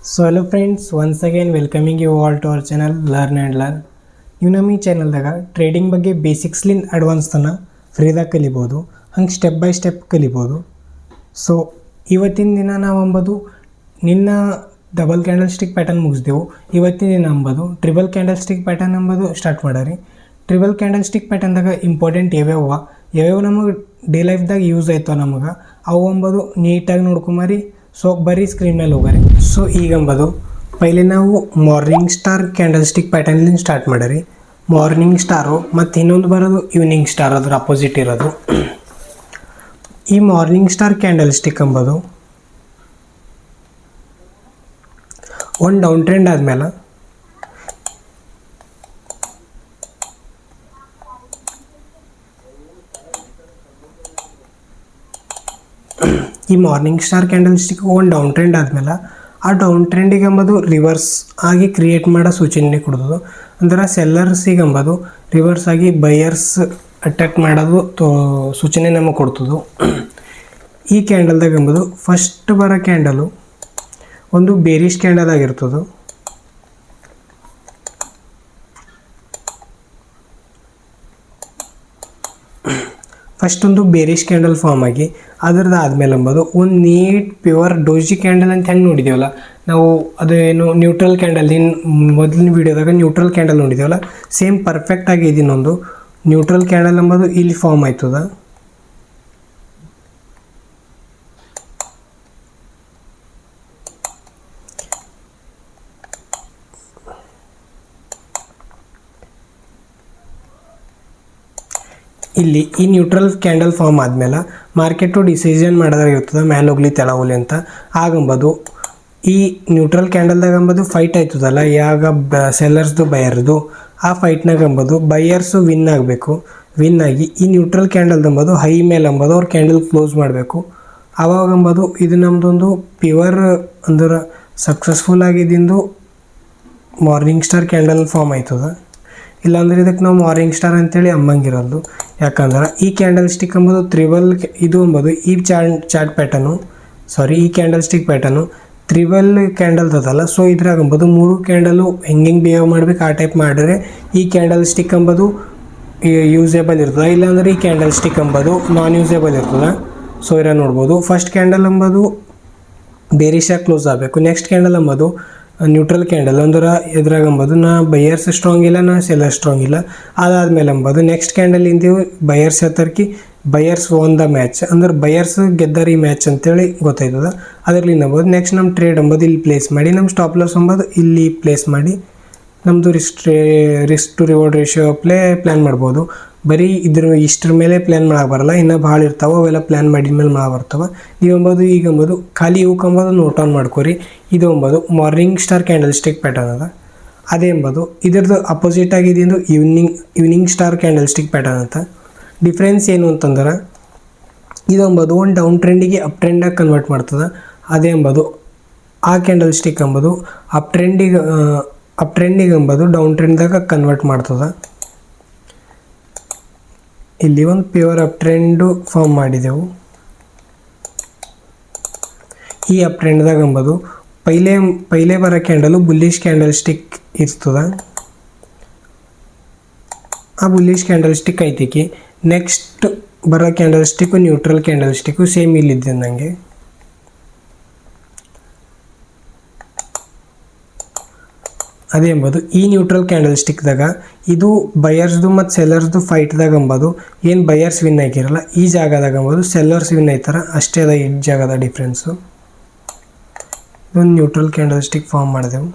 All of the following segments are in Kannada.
So hello friends, once again welcoming you all to our channel Learn and Learn. ನೀವು ನಮ್ಮ ಈ ಚಾನಲ್ದಾಗ ಟ್ರೇಡಿಂಗ್ ಬಗ್ಗೆ ಬೇಸಿಕ್ಸ್ಲಿಂದ ಅಡ್ವಾನ್ಸ್ ತನಕ ಫ್ರೀದಾಗ ಕಲಿಬೋದು, ಹಂಗೆ ಸ್ಟೆಪ್ ಬೈ ಸ್ಟೆಪ್ ಕಲಿಬೋದು. ಸೊ ಇವತ್ತಿನ ದಿನ ನಾವು ಅಂಬೋದು ನಿನ್ನ ಡಬಲ್ ಕ್ಯಾಂಡಲ್ ಸ್ಟಿಕ್ ಪ್ಯಾಟರ್ನ್ ಮುಗಿಸ್ದೆವು. ಇವತ್ತಿನ ದಿನ ಅಂಬೋದು ಟ್ರಿಬಲ್ ಕ್ಯಾಂಡಲ್ ಸ್ಟಿಕ್ ಪ್ಯಾಟರ್ನ್ ಅಂಬೋದು ಸ್ಟಾರ್ಟ್ ಮಾಡಾರಿ. ಟ್ರಿಬಲ್ ಕ್ಯಾಂಡಲ್ ಸ್ಟಿಕ್ ಪ್ಯಾಟರ್ನ್ದಾಗ ಇಂಪಾರ್ಟೆಂಟ್ ಯಾವ್ಯಾವ ನಮಗೆ ಡೇ ಲೈಫ್ದಾಗ ಯೂಸ್ ಆಯ್ತವ ನಮಗೆ ಅವು ಅಂಬೋದು ನೀಟಾಗಿ ನೋಡ್ಕೊಂಬರಿ. ಸೊ ಬರೀ ಸ್ಕ್ರೀನ್ ಮೇಲೆ ಹೋಗ್ರಿ. ಸೊ ಈಗ ಅಂಬೋದು ಪೈಲೆ ನಾವು ಮಾರ್ನಿಂಗ್ ಸ್ಟಾರ್ ಕ್ಯಾಂಡಲ್ ಸ್ಟಿಕ್ ಪ್ಯಾಟರ್ನ್ಲಿಂದ ಸ್ಟಾರ್ಟ್ ಮಾಡರಿ. ಮಾರ್ನಿಂಗ್ ಸ್ಟಾರು ಮತ್ತು ಇನ್ನೊಂದು ಬರೋದು ಈವ್ನಿಂಗ್ ಸ್ಟಾರ್, ಅದ್ರ ಅಪೋಸಿಟ್ ಇರೋದು. ಈ ಮಾರ್ನಿಂಗ್ ಸ್ಟಾರ್ ಕ್ಯಾಂಡಲ್ ಸ್ಟಿಕ್ ಅಂಬೋದು ಒಂದು ಡೌನ್ ಟ್ರೆಂಡ್ ಆದಮೇಲೆ ಈ ಮಾರ್ನಿಂಗ್ ಸ್ಟಾರ್ ಕ್ಯಾಂಡಲ್ ಸ್ಟಿಕ್ ಒಂದು ಡೌನ್ ಟ್ರೆಂಡ್ ಆದಮೇಲೆ ಆ ಡೌನ್ ಟ್ರೆಂಡಿಗೆ ಅಂಬೋದು ರಿವರ್ಸ್ ಆಗಿ ಕ್ರಿಯೇಟ್ ಮಾಡೋ ಸೂಚನೆ ಕೊಡ್ತದೆ. ಅಂದ್ರೆ ಸೆಲ್ಲರ್ಸಿಗೆ ಅಂಬೋದು ರಿವರ್ಸ್ ಆಗಿ ಬೈಯರ್ಸ್ ಅಟ್ಯಾಕ್ ಮಾಡೋದು ಸೂಚನೆ ನಮಗೆ ಕೊಡ್ತದೆ. ಈ ಕ್ಯಾಂಡಲ್ದಾಗ ಅಂಬೋದು ಫಸ್ಟ್ ಬರೋ ಕ್ಯಾಂಡಲು ಒಂದು ಬೇರಿಶ್ ಕ್ಯಾಂಡಲ್ ಆಗಿರ್ತದೆ. ಫಸ್ಟ್ ಒಂದು ಬೇರಿಶ್ ಕ್ಯಾಂಡಲ್ ಫಾರ್ಮ್ ಆಗಿ ಅದ್ರದ್ದು ಆದಮೇಲೆ ಅಂಬೋದು ಒಂದು ನೀಟ್ ಪ್ಯೂರ್ ಡೋಜಿ ಕ್ಯಾಂಡಲ್ ಅಂತ ಹೆಂಗೆ ನೋಡಿದೇವಲ್ಲ ನಾವು, ಅದು ಏನು ನ್ಯೂಟ್ರಲ್ ಕ್ಯಾಂಡಲ್, ಮೊದಲಿನ ವೀಡಿಯೋದಾಗ ನ್ಯೂಟ್ರಲ್ ಕ್ಯಾಂಡಲ್ ನೋಡಿದೇವಲ್ಲ, ಸೇಮ್ ಪರ್ಫೆಕ್ಟಾಗಿ ಇದನ್ನೊಂದು ನ್ಯೂಟ್ರಲ್ ಕ್ಯಾಂಡಲ್ ಅಂಬೋದು ಇಲ್ಲಿ ಫಾರ್ಮ್ ಆಯ್ತದ. ಇಲ್ಲಿ ಈ ನ್ಯೂಟ್ರಲ್ ಕ್ಯಾಂಡಲ್ ಫಾರ್ಮ್ ಆದಮೇಲೆ ಮಾರ್ಕೆಟು ಡಿಸಿಷನ್ ಮಾಡೋದಾಗಿರ್ತದೆ ಮೇಲೆ ಹೋಗ್ಲಿ ತೆಳ ಹೋಗ್ಲಿ ಅಂತ. ಆಗಂಬೋದು ಈ ನ್ಯೂಟ್ರಲ್ ಕ್ಯಾಂಡಲ್ದಾಗ ಅಂಬೋದು ಫೈಟ್ ಆಯ್ತದಲ್ಲ, ಯಾವಾಗ ಸೆಲ್ಲರ್ಸ್ದು ಬೈಯರ್ದು, ಆ ಫೈಟ್ನಾಗ ಅಂಬೋದು ಬೈಯರ್ಸು ವಿನ್ ಆಗಬೇಕು. ವಿನ್ ಆಗಿ ಈ ನ್ಯೂಟ್ರಲ್ ಕ್ಯಾಂಡಲ್ದು ಅಂಬೋದು ಹೈ ಮೇಲೆ ಅಂಬೋದು ಅವ್ರು ಕ್ಯಾಂಡಲ್ ಕ್ಲೋಸ್ ಮಾಡಬೇಕು. ಆವಾಗ ಅಂಬೋದು ಇದು ನಮ್ಮದೊಂದು ಪ್ಯೂರ್ ಅಂದ್ರೆ ಸಕ್ಸಸ್ಫುಲ್ ಆಗಿದ್ದು ಮಾರ್ನಿಂಗ್ ಸ್ಟಾರ್ ಕ್ಯಾಂಡಲ್ ಫಾರ್ಮ್ ಆಯ್ತದ. ಇಲ್ಲಾಂದ್ರೆ ಇದಕ್ಕೆ ನಾವು ಮಾರ್ನಿಂಗ್ ಸ್ಟಾರ್ ಅಂತೇಳಿ ಅಂಬಂಗಿರೋದು. ಯಾಕಂದ್ರೆ ಈ ಕ್ಯಾಂಡಲ್ ಸ್ಟಿಕ್ ಅಂಬೋದು ಇದು ಅಂಬೋದು ಈ ಚಾರ್ಟ್ ಪ್ಯಾಟರ್ನು, ಈ ಕ್ಯಾಂಡಲ್ ಸ್ಟಿಕ್ ಪ್ಯಾಟರ್ನು ತ್ರಿಬಲ್ ಕ್ಯಾಂಡಲ್ದು ಅದಲ್ಲ. ಸೊ ಇದ್ರಾಗ ಅಂಬೋದು 3 ಕ್ಯಾಂಡಲು ಹೆಂಗೆ ಬಿಹೇವ್ ಮಾಡ್ಬೇಕು ಆ ಟೈಪ್ ಮಾಡಿದ್ರೆ ಈ ಕ್ಯಾಂಡಲ್ ಸ್ಟಿಕ್ ಅಂಬೋದು ಯೂಸೇಬಲ್ ಇರ್ತದೆ. ಇಲ್ಲಾಂದ್ರೆ ಈ ಕ್ಯಾಂಡಲ್ ಸ್ಟಿಕ್ ಅಂಬೋದು ನಾನ್ ಯೂಸೇಬಲ್ ಇರ್ತದೆ. ಸೊ ಇರ ನೋಡ್ಬೋದು ಫಸ್ಟ್ ಕ್ಯಾಂಡಲ್ ಅಂಬೋದು ಬೇರಿಶಾಗಿ ಕ್ಲೋಸ್ ಆಗಬೇಕು. ನೆಕ್ಸ್ಟ್ ಕ್ಯಾಂಡಲ್ ಅಂಬೋದು ನ್ಯೂಟ್ರಲ್ ಕ್ಯಾಂಡಲ್ ಅಂದ್ರೆ ಇದ್ರಾಗ ಅಂಬೋದು ನಾ ಬೈಯರ್ಸ್ ಸ್ಟ್ರಾಂಗ್ ಇಲ್ಲ, ನಾ ಸೆಲ್ಲರ್ ಸ್ಟ್ರಾಂಗ್ ಇಲ್ಲ. ಅದಾದಮೇಲೆ ಅಂಬೋದು ನೆಕ್ಸ್ಟ್ ಕ್ಯಾಂಡಲ್ ಇಂದೀವು ಬೈಯರ್ಸ್ ಹತ್ತರ್ಕಿ ಬೈಯರ್ಸ್ ಓನ್ ದ ಮ್ಯಾಚ್, ಅಂದ್ರೆ ಬೈಯರ್ಸ್ ಗೆದ್ದರ್ ಈ ಮ್ಯಾಚ್ ಅಂತೇಳಿ ಗೊತ್ತಾಯ್ತದ. ಅದರಲ್ಲಿ ಅಂಬೋದು ನೆಕ್ಸ್ಟ್ ನಮ್ಮ ಟ್ರೇಡ್ ಅಂಬೋದು ಇಲ್ಲಿ ಪ್ಲೇಸ್ ಮಾಡಿ, ನಮ್ಮ ಸ್ಟಾಪ್ ಲಾಸ್ ಅಂಬೋದು ಇಲ್ಲಿ ಪ್ಲೇಸ್ ಮಾಡಿ ನಮ್ಮದು risk to reward ratio plan ಮಾಡ್ಬೋದು. ಬರೀ ಇಷ್ಟ್ರ ಮೇಲೆ ಪ್ಲ್ಯಾನ್ ಮಾಡಕ್ಕೆ ಬರಲ್ಲ, ಇನ್ನೂ ಭಾಳ ಇರ್ತಾವೆ, ಅವೆಲ್ಲ ಪ್ಲ್ಯಾನ್ ಮಾಡಿದ ಮೇಲೆ ಮಾಡಕ್ಕೆ ಬರ್ತವೆ. ನೀವು ಅಂಬೋದು ಈಗ ಅಂಬೋದು ಖಾಲಿ ಇವಕ್ಕೆ ಅಂಬೋದು ನೋಟ್ ಆನ್ ಮಾಡ್ಕೊರಿ. ಇದು ಅಂಬೋದು morning star candle stick pattern ಅದ. ಅದೇ ಅಂಬೋದು ಇದ್ರದ್ದು ಅಪೋಸಿಟ್ ಆಗಿದ್ದು evening star candle stick pattern ಅಂತ. ಡಿಫ್ರೆನ್ಸ್ ಏನು ಅಂತಂದ್ರೆ ಇದು ಅಂಬೋದು ಒಂದು ಡೌನ್ ಟ್ರೆಂಡಿಗೆ ಅಪ್ ಟ್ರೆಂಡಾಗಿ ಕನ್ವರ್ಟ್ ಮಾಡ್ತದೆ. ಅದೇ ಅಂಬೋದು ಆ ಕ್ಯಾಂಡಲ್ ಸ್ಟಿಕ್ ಅಂಬೋದು ಅಪ್ ಟ್ರೆಂಡಿಗೆ ಅಂಬೋದು ಡೌನ್ ಟ್ರೆಂಡ್ದಾಗ ಕನ್ವರ್ಟ್ ಮಾಡ್ತದೆ. ಇಲ್ಲಿ ಒಂದು ಪ್ಯೂರ್ ಅಪ್ ಟ್ರೆಂಡು ಫಾರ್ಮ್ ಮಾಡಿದೆವು. ಈ ಅಪ್ ಟ್ರೆಂಡ್ದಾಗ ಅಂಬೋದು ಪೈಲೆ ಬರೋ ಕ್ಯಾಂಡಲು ಬುಲ್ಲಿಶ್ ಕ್ಯಾಂಡಲ್ ಸ್ಟಿಕ್ ಇರ್ತದೆ. ಆ ಬುಲ್ಲಿಶ್ ಕ್ಯಾಂಡಲ್ ಸ್ಟಿಕ್ ಐತಿಕಿ ನೆಕ್ಸ್ಟ್ ಬರೋ candle stick neutral candle stick same ಇಲ್ಲಿದ್ದೆ ನನಗೆ. ಅದೇ ಎಂಬುದು ಈ ನ್ಯೂಟ್ರಲ್ ಕ್ಯಾಂಡಲ್ ಸ್ಟಿಕ್ದಾಗ ಇದು ಬೈಯರ್ಸ್ದು ಮತ್ತು ಸೆಲ್ಲರ್ಸ್ದು ಫೈಟ್ದಾಗ ಅಂಬೋದು ಏನು ಬೈಯರ್ಸ್ ವಿನ್ ಆಗಿರಲ್ಲ, ಈ ಜಾಗದಾಗ ಅಂಬೋದು ಸೆಲ್ಲರ್ಸ್ ವಿನ್ ಆಯ್ತಾರೆ ಅಷ್ಟೇ ಅದ. ಈ ಜಾಗದ ಡಿಫ್ರೆನ್ಸು ಇದೊಂದು ನ್ಯೂಟ್ರಲ್ ಕ್ಯಾಂಡಲ್ ಸ್ಟಿಕ್ ಫಾರ್ಮ್ ಮಾಡಿದೆವು.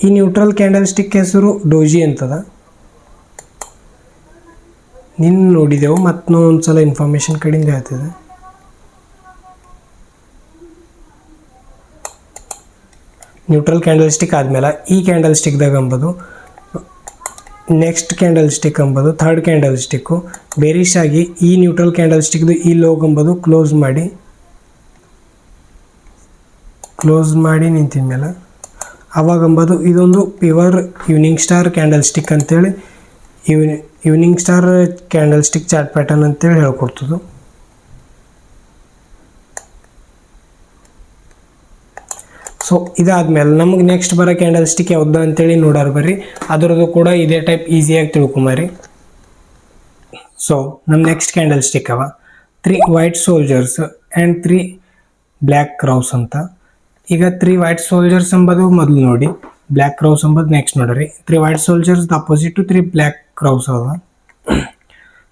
ಈ ನ್ಯೂಟ್ರಲ್ ಕ್ಯಾಂಡಲ್ ಸ್ಟಿಕ್ ಹೆಸರು ಡೋಜಿ ಅಂತದ. ನಿನ್ನ ನೋಡಿದೆವು ಮತ್ತು ಒಂದು ಸಲ ಇನ್ಫಾರ್ಮೇಷನ್ ಕಡೆಯಿಂದ ಹೇಳ್ತಿದೆ. ನ್ಯೂಟ್ರಲ್ ಕ್ಯಾಂಡಲ್ ಸ್ಟಿಕ್ ಆದಮೇಲೆ ಈ ಕ್ಯಾಂಡಲ್ ಸ್ಟಿಕ್ದಾಗ ಅಂಬೋದು ನೆಕ್ಸ್ಟ್ ಕ್ಯಾಂಡಲ್ ಸ್ಟಿಕ್ ಅಂಬೋದು ಥರ್ಡ್ ಕ್ಯಾಂಡಲ್ ಸ್ಟಿಕ್ಕು ಬೇರಿಶ್ ಆಗಿ ಈ ನ್ಯೂಟ್ರಲ್ ಕ್ಯಾಂಡಲ್ ಸ್ಟಿಕ್ದು ಈ ಲೋಗ್ ಅಂಬೋದು ಕ್ಲೋಸ್ ಮಾಡಿ ನಿಂತಿದ ಮೇಲೆ ಅವಾಗಂಬೋದು ಇದೊಂದು pure evening star candle stick ಅಂತೇಳಿ evening star candle stick chart pattern ಅಂತೇಳಿ ಹೇಳ್ಕೊಡ್ತದೆ. ಸೊ ಇದಾದ್ಮೇಲೆ ನಮಗೆ ನೆಕ್ಸ್ಟ್ ಬರೋ ಕ್ಯಾಂಡಲ್ ಸ್ಟಿಕ್ ಯಾವ್ದು ಅಂತೇಳಿ ನೋಡೋರು ಬರ್ರಿ. ಅದರದ್ದು ಕೂಡ ಇದೇ ಟೈಪ್ ಈಸಿಯಾಗಿ ತಿಳ್ಕೊಂಬರಿ. ಸೊ ನಮ್ಮ ನೆಕ್ಸ್ಟ್ ಕ್ಯಾಂಡಲ್ ಸ್ಟಿಕ್ ಅವ 3 white soldiers and 3 black crows ಅಂತ. ಈಗ 3 ವೈಟ್ ಸೋಲ್ಜರ್ಸ್ ಎಂಬುದು ಮೊದಲು ನೋಡಿ, ಬ್ಲ್ಯಾಕ್ ಕ್ರೌಸ್ ಎಂಬುದು ನೆಕ್ಸ್ಟ್ ನೋಡ್ರಿ. 3 white soldiers opposite to 3 black crows ಅವ.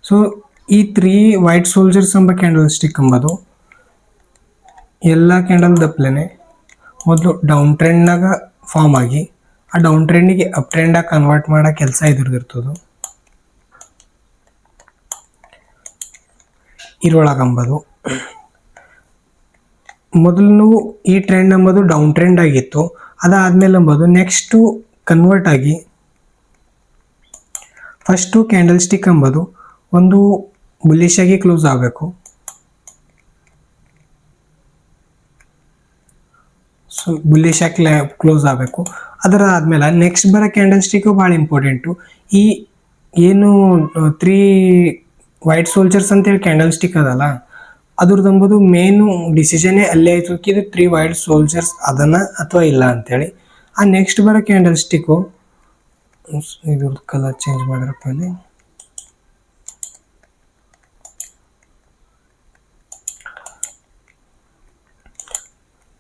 ಸೊ ಈ 3 ವೈಟ್ ಸೋಲ್ಜರ್ಸ್ ಎಂಬ ಕ್ಯಾಂಡಲ್ ಸ್ಟಿಕ್ ಎಂಬುದು ಎಲ್ಲ ಕ್ಯಾಂಡಲ್ ದಪ್ಲೇನೆ ಮೊದಲು ಡೌನ್ ಟ್ರೆಂಡ್ನಾಗ ಫಾರ್ಮ್ ಆಗಿ ಆ ಡೌನ್ ಟ್ರೆಂಡಿಗೆ ಅಪ್ ಟ್ರೆಂಡಾಗಿ ಕನ್ವರ್ಟ್ ಮಾಡೋ ಕೆಲಸ ಇದ್ರದಿರ್ತದೆ. ಇದ್ರೊಳಗಂಬದು ಮೊದಲು ಈ ಟ್ರೆಂಡ್ ಎಂಬುದು ಡೌನ್ ಟ್ರೆಂಡ್ ಆಗಿತ್ತು. ಅದಾದ್ಮೇಲೆ ಎಂಬುದು ನೆಕ್ಸ್ಟು ಕನ್ವರ್ಟ್ ಆಗಿ ಫಸ್ಟು ಕ್ಯಾಂಡಲ್ ಸ್ಟಿಕ್ ಎಂಬುದು ಒಂದು ಬುಲ್ಲಿಶ್ ಆಗಿ ಕ್ಲೋಸ್ ಆಗಬೇಕು. ಸೊ ಬುಲ್ಲಿಶ್ ಆಗಿ ಕ್ಲೋಸ್ ಆಗಬೇಕು. ಅದರ ಆದ್ಮೇಲೆ ನೆಕ್ಸ್ಟ್ ಬರೋ ಕ್ಯಾಂಡಲ್ ಸ್ಟಿಕ್ಕು ಭಾಳ ಇಂಪಾರ್ಟೆಂಟು. ಈ ಏನು 3 ವೈಟ್ ಸೋಲ್ಜರ್ಸ್ ಅಂತೇಳಿ ಕ್ಯಾಂಡಲ್ ಸ್ಟಿಕ್ ಅದಲ್ಲ, ಅದ್ರದ್ದು ಮೇನು ಡಿಸಿಷನ್ನೇ ಅಲ್ಲೇ ಆಯಿತು ಇದು 3 ವೈಟ್ ಸೋಲ್ಜರ್ಸ್ ಅದನ್ನ ಅಥವಾ ಇಲ್ಲ ಅಂತೇಳಿ. ಆ ನೆಕ್ಸ್ಟ್ ಬರೋ ಕ್ಯಾಂಡಲ್ ಸ್ಟಿಕ್ಕು ಇದ್ರದ್ದು ಕಲರ್ ಚೇಂಜ್ ಮಾಡಿರಪ್ಪ ಅಲ್ಲಿ.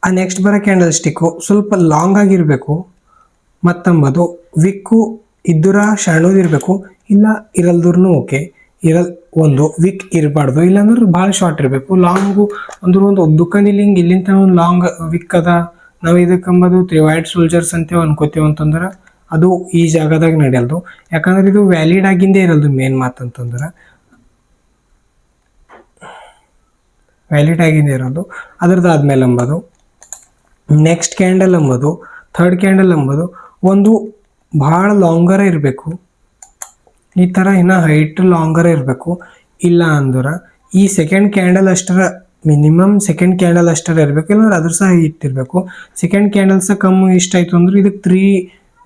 ಆ ನೆಕ್ಸ್ಟ್ ಬರೋ ಕ್ಯಾಂಡಲ್ ಸ್ಟಿಕ್ಕು ಸ್ವಲ್ಪ ಲಾಂಗ್ ಆಗಿರಬೇಕು. ಮತ್ತಂಬದು ವಿಕ್ಕು ಇದ್ದರ ಸಣ್ಣದಿರಬೇಕು, ಇಲ್ಲ ಇರಲ್ದ್ರೂ ಓಕೆ. ಒಂದು ವಿಕ್ ಇರಬಾರ್ದು, ಇಲ್ಲಾಂದ್ರೆ ಭಾಳ ಶಾರ್ಟ್ ಇರಬೇಕು. ಲಾಂಗು ಅಂದ್ರೆ ಒಂದು ದುಃಖಂದಿಲ್ಲ ಹಿಂಗೆ ಇಲ್ಲಿಂದ ಒಂದು ಲಾಂಗ್ ವಿಕ್ ಅದ, ನಾವು ಇದಕ್ಕಂಬದು 3 ವೈಟ್ ಸೋಲ್ಜರ್ಸ್ ಅಂತೇವೆ ಅನ್ಕೋತೀವಿ ಅಂತಂದ್ರೆ ಅದು ಈ ಜಾಗದಾಗ ನಡೆಯಲ್ದು. ಯಾಕಂದ್ರೆ ಇದು ವ್ಯಾಲಿಡ್ ಆಗಿಂದೇ ಇರಲ್ದು. ಮೇನ್ ಮಾತಂತಂದ್ರೆ ವ್ಯಾಲಿಡ್ ಆಗಿಂದೇ ಇರೋದು. ಅದ್ರದ್ದು ಆದ್ಮೇಲೆ ಎಂಬುದು ನೆಕ್ಸ್ಟ್ ಕ್ಯಾಂಡಲ್ ಎಂಬುದು ಥರ್ಡ್ ಕ್ಯಾಂಡಲ್ ಎಂಬುದು ಒಂದು ಭಾಳ ಲಾಂಗರೇ ಇರಬೇಕು. ಈ ಥರ ಇನ್ನು ಹೈಟ್ ಲಾಂಗರ್ ಇರಬೇಕು. ಇಲ್ಲ ಅಂದ್ರೆ ಈ ಸೆಕೆಂಡ್ ಕ್ಯಾಂಡಲ್ ಅಷ್ಟರ ಮಿನಿಮಮ್ ಸೆಕೆಂಡ್ ಕ್ಯಾಂಡಲ್ ಅಷ್ಟರ ಇರಬೇಕು, ಇಲ್ಲಾಂದ್ರೆ ಅದ್ರ ಸಹ ಹೈಟ್ ಇರಬೇಕು. ಸೆಕೆಂಡ್ ಕ್ಯಾಂಡಲ್ ಸಹ ಕಮ್ಮಿ ಇಷ್ಟ ಆಯಿತು ಅಂದ್ರೆ ಇದಕ್ಕೆ 3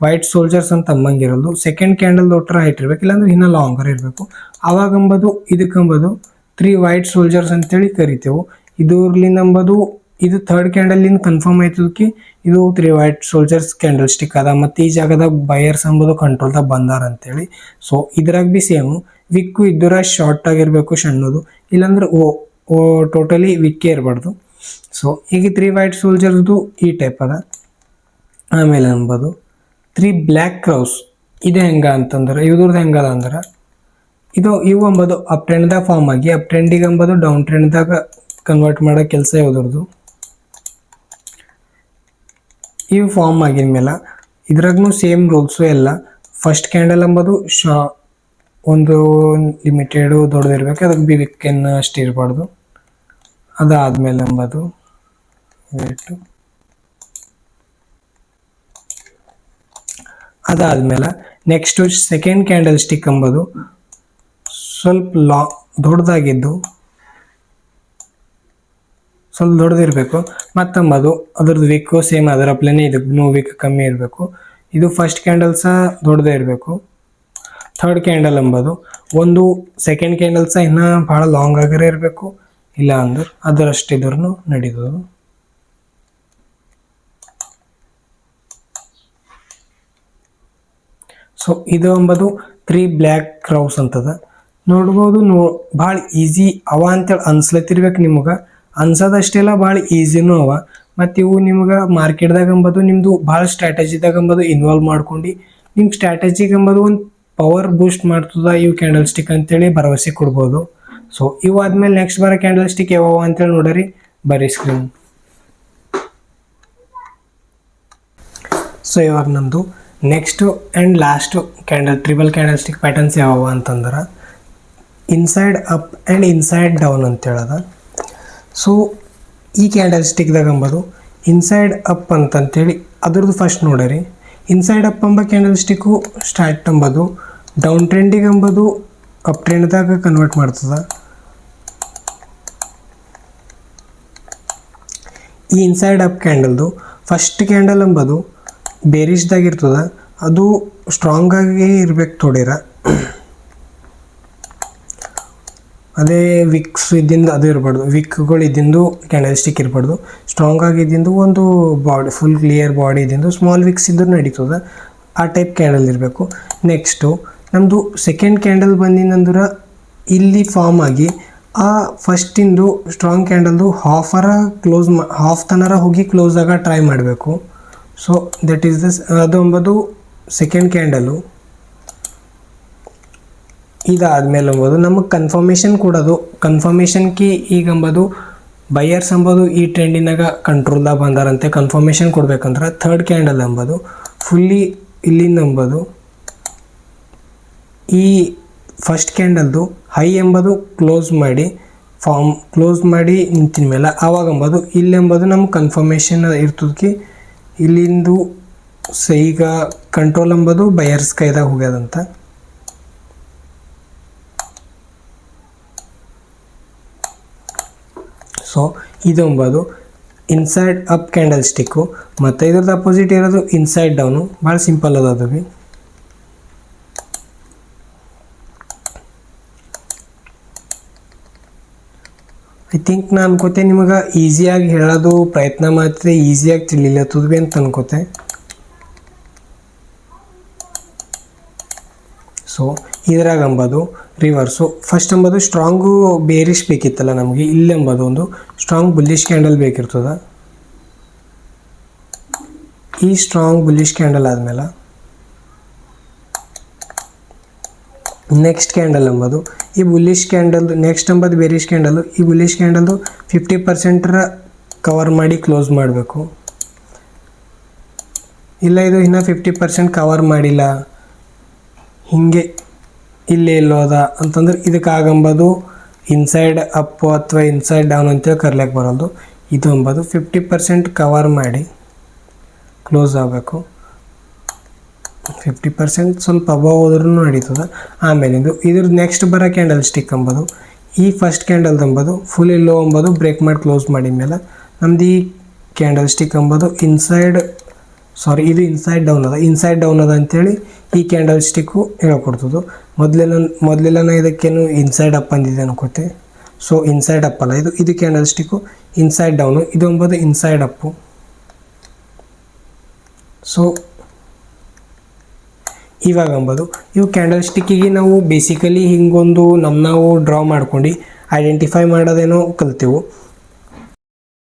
ವೈಟ್ ಸೋಲ್ಜರ್ಸ್ ಅಂತ ಅಂಬಂಗಿರಲ್ದು. ಸೆಕೆಂಡ್ ಕ್ಯಾಂಡಲ್ ಒಟ್ಟರ ಹೈಟ್ ಇರಬೇಕು, ಇಲ್ಲಾಂದ್ರೆ ಇನ್ನೂ ಲಾಂಗರ್ ಇರಬೇಕು. ಅವಾಗಂಬದು ಇದಕ್ಕಂಬದು 3 ವೈಟ್ ಸೋಲ್ಜರ್ಸ್ ಅಂತೇಳಿ ಕರಿತೇವೆ. ಇದ್ರಲಿಂದ ಅಂಬದು ಇದು ಥರ್ಡ್ ಕ್ಯಾಂಡಲಿಂದ ಕನ್ಫರ್ಮ್ ಆಯ್ತದಕ್ಕೆ ಇದು 3 ವೈಟ್ ಸೋಲ್ಜರ್ಸ್ ಕ್ಯಾಂಡಲ್ ಸ್ಟಿಕ್ ಅದ. ಮತ್ತು ಈ ಜಾಗದಾಗ ಬಯರ್ಸ್ ಅಂಬುದು ಕಂಟ್ರೋಲ್ದಾಗ ಬಂದಾರ ಅಂತೇಳಿ. ಸೊ ಇದ್ರಾಗ ಬಿ ಸೇಮು ವಿಕ್ಕು ಇದ್ದರ ಶಾರ್ಟ್ ಆಗಿರಬೇಕು, ಸಣ್ಣದು, ಇಲ್ಲಾಂದ್ರೆ ಟೋಟಲಿ ವಿಕ್ಕೇ ಇರಬಾರ್ದು. ಸೊ ಈಗ 3 ವೈಟ್ ಸೋಲ್ಜರ್ದು ಈ ಟೈಪ್ ಅದ. ಆಮೇಲೆ ಅಂಬದು 3 ಬ್ಲ್ಯಾಕ್ ಕ್ರೌಸ್ ಇದು ಹೆಂಗ ಅಂತಂದ್ರೆ ಇವ್ರದ್ದು ಹೆಂಗದ ಅಂದ್ರೆ ಇವು ಅಂಬದು ಅಪ್ ಟ್ರೆಂಡ್ದಾಗ ಫಾರ್ಮ್ ಆಗಿ ಅಪ್ ಟ್ರೆಂಡಿಗೆ ಅಂಬದು ಡೌನ್ ಟ್ರೆಂಡ್ದಾಗ ಕನ್ವರ್ಟ್ ಮಾಡೋ ಕೆಲಸ ಇವ್ರದ್ದು. ಇವು ಫಾರ್ಮ್ ಆಗಿದ ಮೇಲೆ ಇದ್ರಾಗೂ ಸೇಮ್ ರೂಲ್ಸು ಎಲ್ಲ. ಫಸ್ಟ್ ಕ್ಯಾಂಡಲ್ ಅಂಬದು ಒಂದು ಲಿಮಿಟೆಡು ದೊಡ್ಡದಿರ್ಬೇಕು, ಅದಕ್ಕೆ ಬಿ ವಿಕ್ಕನ್ನು ಅಷ್ಟು ಇರಬಾರ್ದು. ಅದಾದ್ಮೇಲೆ ಅಂಬದು ವೇಟು ಅದಾದ್ಮೇಲೆ ನೆಕ್ಸ್ಟು ಸೆಕೆಂಡ್ ಕ್ಯಾಂಡಲ್ ಸ್ಟಿಕ್ ಅಂಬದು ಸ್ವಲ್ಪ ದೊಡ್ಡದಾಗಿದ್ದು ಸ್ವಲ್ಪ ದೊಡ್ಡದಿರಬೇಕು. ಮತ್ತಂಬದು ಅದ್ರದ್ದು ವಿಕ್ಕು ಸೇಮ್ ಅದರ ಪ್ಲೇನೆ ಇದಕ್ಕೂ ವಿಕ್ ಕಮ್ಮಿ ಇರಬೇಕು. ಇದು ಫಸ್ಟ್ ಕ್ಯಾಂಡಲ್ ಸಹ ದೊಡ್ಡದೇ ಇರಬೇಕು. ಥರ್ಡ್ ಕ್ಯಾಂಡಲ್ ಅಂಬದು ಒಂದು ಸೆಕೆಂಡ್ ಕ್ಯಾಂಡಲ್ ಸಹ ಇನ್ನೂ ಭಾಳ ಲಾಂಗ್ ಆಗಿರೇ ಇರಬೇಕು, ಇಲ್ಲ ಅಂದ್ರೆ ಅದರಷ್ಟಿದ್ರೂ ನಡೀತದೆ. ಸೊ ಇದು ಅಂಬದು 3 ಬ್ಲ್ಯಾಕ್ ಕ್ರೌಸ್ ಅಂತದ. ನೋಡ್ಬೋದು ಭಾಳ ಈಸಿ ಅವ ಅಂತೇಳಿ ಅನ್ಸ್ಲತ್ತಿರ್ಬೇಕು ನಿಮಗೆ. ಅನ್ಸೋದಷ್ಟೆಲ್ಲ ಭಾಳ ಈಸಿನೂ ಅವ. ಮತ್ತು ಇವು ನಿಮ್ಗೆ ಮಾರ್ಕೆಟ್ದಾಗ ಅಂಬದು ನಿಮ್ಮದು ಭಾಳ ಸ್ಟ್ರಾಟಜಿದಾಗ ಅಂಬದು ಇನ್ವಾಲ್ವ್ ಮಾಡ್ಕೊಂಡು ನಿಮ್ಮ ಸ್ಟ್ರಾಟಜಿಗೆ ಅಂಬದು ಒಂದು ಪವರ್ ಬೂಸ್ಟ್ ಮಾಡ್ತದ ಇವು ಕ್ಯಾಂಡಲ್ ಸ್ಟಿಕ್ ಅಂತೇಳಿ ಭರವಸೆ ಕೊಡ್ಬೋದು. ಸೊ ಇವು ಆದ್ಮೇಲೆ ನೆಕ್ಸ್ಟ್ ಬರೋ ಕ್ಯಾಂಡಲ್ ಸ್ಟಿಕ್ ಯಾವಾಗ ಅಂತೇಳಿ ನೋಡ್ರಿ ಬರೀ ಸ್ಕ್ರೀನ್. ಸೊ ಇವಾಗ ನಮ್ಮದು next and last triple candle stick patterns ಯಾವಾಗ ಅಂತಂದ್ರೆ inside up and inside down ಅಂತೇಳದ. ಸೊ ಈ ಕ್ಯಾಂಡಲ್ ಸ್ಟಿಕ್ದಾಗ ಅಂಬದು ಇನ್ಸೈಡ್ ಅಪ್ ಅಂತಂತೇಳಿ ಅದ್ರದ್ದು ಫಸ್ಟ್ ನೋಡರಿ. ಇನ್ಸೈಡ್ ಅಪ್ ಎಂಬ ಕ್ಯಾಂಡಲ್ ಸ್ಟಿಕ್ಕು ಸ್ಟಾರ್ಟ್ ಅಂಬದು ಡೌನ್ ಟ್ರೆಂಡಿಗೆ ಅಂಬದು ಅಪ್ ಟ್ರೆಂಡ್ದಾಗ ಕನ್ವರ್ಟ್ ಮಾಡ್ತದೆ. ಈ ಇನ್ಸೈಡ್ ಅಪ್ ಕ್ಯಾಂಡಲ್ದು ಫಸ್ಟ್ ಕ್ಯಾಂಡಲ್ ಅಂಬದು ಬೇರಿಷ್ದಾಗಿರ್ತದೆ, ಅದು ಸ್ಟ್ರಾಂಗಾಗಿ ಇರ್ಬೇಕು ಥೋಡಿರ. ಅದೇ ವಿಕ್ಸ್ ಇದ್ದಿಂದ ಅದು ಇರಬಾರ್ದು, ವಿಕ್ಗಳು ಇದ್ದಿಂದು ಕ್ಯಾಂಡಲ್ ಸ್ಟಿಕ್ ಇರಬಾರ್ದು. ಸ್ಟ್ರಾಂಗ್ ಆಗಿದ್ದಿಂದು ಒಂದು ಬಾಡಿ ಫುಲ್ ಕ್ಲಿಯರ್ ಬಾಡಿ ಇದ್ದಿಂದು ಸ್ಮಾಲ್ ವಿಕ್ಸ್ ಇದ್ದರೂ ನಡೀತದೆ, ಆ ಟೈಪ್ ಕ್ಯಾಂಡಲ್ ಇರಬೇಕು. ನೆಕ್ಸ್ಟು ನಮ್ಮದು ಸೆಕೆಂಡ್ ಕ್ಯಾಂಡಲ್ ಬಂದಿಂದಂದ್ರೆ ಇಲ್ಲಿ ಫಾರ್ಮ್ ಆಗಿ ಆ ಫಸ್ಟಿಂದು ಸ್ಟ್ರಾಂಗ್ ಕ್ಯಾಂಡಲ್ದು ಹಾಫ್ ತನರ ಹೋಗಿ ಕ್ಲೋಸ್ ಆಗ ಟ್ರೈ ಮಾಡಬೇಕು. ಸೊ ದಟ್ ಈಸ್ ದಿಸ್, ಅದು ಎಂಬುದು ಸೆಕೆಂಡ್ ಕ್ಯಾಂಡಲು. ಇದಾದಮೇಲೆ ಎಂಬುದು ನಮಗೆ ಕನ್ಫರ್ಮೇಷನ್ ಕೊಡೋದು. ಕನ್ಫರ್ಮೇಷನ್ಗೆ ಈಗ ಎಂಬುದು ಬೈಯರ್ಸ್ ಎಂಬುದು ಈ ಟ್ರೆಂಡಿನಾಗ ಕಂಟ್ರೋಲ್ದಾಗ ಬಂದಾರಂತೆ ಕನ್ಫರ್ಮೇಷನ್ ಕೊಡ್ಬೇಕಂದ್ರೆ ಥರ್ಡ್ ಕ್ಯಾಂಡಲ್ ಎಂಬುದು ಫುಲ್ಲಿ ಇಲ್ಲಿಂದ ಎಂಬುದು ಈ ಫಸ್ಟ್ ಕ್ಯಾಂಡಲ್ದು ಹೈ ಎಂಬುದು ಕ್ಲೋಸ್ ಮಾಡಿ ನಿಂತಿನ ಮೇಲೆ ಆವಾಗ ಎಂಬುದು ಇಲ್ಲೆಂಬುದು ನಮ್ಗೆ ಕನ್ಫರ್ಮೇಷನ್ ಇರ್ತದಕ್ಕೆ ಇಲ್ಲಿಂದು ಈಗ ಕಂಟ್ರೋಲ್ ಎಂಬುದು ಬೈಯರ್ಸ್ ಕೈದಾಗ ಹೋಗ್ಯದಂತ. ಸೊ ಇದು ಎಂಬುದು ಇನ್ಸೈಡ್ ಅಪ್ ಕ್ಯಾಂಡಲ್ ಸ್ಟಿಕ್ಕು, ಮತ್ತು ಇದ್ರದ್ದು ಅಪೋಸಿಟ್ ಇರೋದು ಇನ್ಸೈಡ್ ಡೌನು. ಭಾಳ ಸಿಂಪಲ್ ಅದು ಭೀ. ಐ ಥಿಂಕ್ ನಾನು ಅನ್ಕೋತೆ ನಿಮಗೆ ಈಸಿಯಾಗಿ ಹೇಳೋದು ಪ್ರಯತ್ನ ಮಾಡ್ತಿದ್ದೆ, ಈಸಿಯಾಗಿ ತಿಳಿಲತ್ತದ ಭೀ ಅಂತ ಅನ್ಕೋತೆ. ಸೊ ಇದ್ರಾಗ ಎಂಬುದು ರಿವರ್ಸು ಫಸ್ಟ್ ಎಂಬುದು ಸ್ಟ್ರಾಂಗು ಬೇರಿಶ್ ಬೇಕಿತ್ತಲ್ಲ ನಮಗೆ, ಇಲ್ಲೆಂಬುದು ಒಂದು ಸ್ಟ್ರಾಂಗ್ ಬುಲ್ಲಿಶ್ ಕ್ಯಾಂಡಲ್ ಬೇಕಿರ್ತದೆ. ಈ ಸ್ಟ್ರಾಂಗ್ ಬುಲ್ಲಿಶ್ ಕ್ಯಾಂಡಲ್ ಆದಮೇಲೆ ನೆಕ್ಸ್ಟ್ ಕ್ಯಾಂಡಲ್ ಎಂಬುದು ಈ ಬುಲ್ಲಿಶ್ ಕ್ಯಾಂಡಲ್, ನೆಕ್ಸ್ಟ್ ಎಂಬುದು ಬೇರಿಶ್ ಕ್ಯಾಂಡಲು. ಈ ಬುಲ್ಲಿಶ್ ಕ್ಯಾಂಡಲ್ದು 50% ಕವರ್ ಮಾಡಿ ಕ್ಲೋಸ್ ಮಾಡಬೇಕು. ಇಲ್ಲ ಇದು ಇನ್ನೂ 50% ಕವರ್ ಮಾಡಿಲ್ಲ, ಹೀಗೆ ಇಲ್ಲೇ ಎಲ್ಲೋದ ಅಂತಂದ್ರೆ ಇದಕ್ಕಾಗಂಬುದು ಇನ್ಸೈಡ್ ಅಪ್ಪು ಅಥವಾ ಇನ್ಸೈಡ್ ಡೌನ್ ಅಂತೇಳಿ ಕರ್ಲಿಕ್ಕೆ ಬರೋದು. ಇದು ಎಂಬುದು 50% ಕವರ್ ಮಾಡಿ ಕ್ಲೋಸ್ ಆಗಬೇಕು. 50% ಸ್ವಲ್ಪ ಅಬವ್ ಹೋದ್ರೂ ನಡೀತದೆ. ಆಮೇಲೆ ಇದ್ರ ನೆಕ್ಸ್ಟ್ ಬರೋ ಕ್ಯಾಂಡಲ್ ಸ್ಟಿಕ್ ಎಂಬುದು ಈ ಫಸ್ಟ್ ಕ್ಯಾಂಡಲ್ ಎಂಬುದು ಫುಲ್ ಲೋ ಎಂಬುದು ಬ್ರೇಕ್ ಮಾಡಿ ಕ್ಲೋಸ್ ಮಾಡಿದ ಮೇಲೆ ನಮ್ದು ಈ ಕ್ಯಾಂಡಲ್ ಸ್ಟಿಕ್ ಎಂಬುದು ಇದು ಇನ್ಸೈಡ್ ಡೌನ್ ಅದ ಅಂಥೇಳಿ ಈ ಕ್ಯಾಂಡಲ್ ಸ್ಟಿಕ್ಕು ಹೇಳ್ಕೊಡ್ತದೆ. ಮೊದಲೆಲ್ಲ ಇದಕ್ಕೇನು ಇನ್ಸೈಡ್ ಅಪ್ ಅಂದಿದೆ ಅನ್ಕೋತೆ. ಸೊ ಇನ್ಸೈಡ್ ಅಪ್ ಅಲ್ಲ, ಇದು ಕ್ಯಾಂಡಲ್ ಸ್ಟಿಕ್ಕು ಇನ್ಸೈಡ್ ಡೌನು, ಇದು ಎಂಬುದು ಇನ್ಸೈಡ್ ಅಪ್ಪು. ಸೊ ಇವಾಗ ಎಂಬುದು ಇವು ಕ್ಯಾಂಡಲ್ ಸ್ಟಿಕ್ಕಿಗೆ ನಾವು ಬೇಸಿಕಲಿ ಹಿಂಗೊಂದು ನಾವು ಡ್ರಾ ಮಾಡ್ಕೊಂಡು ಐಡೆಂಟಿಫೈ ಮಾಡೋದೇನೋ ಕಲ್ತೆವು.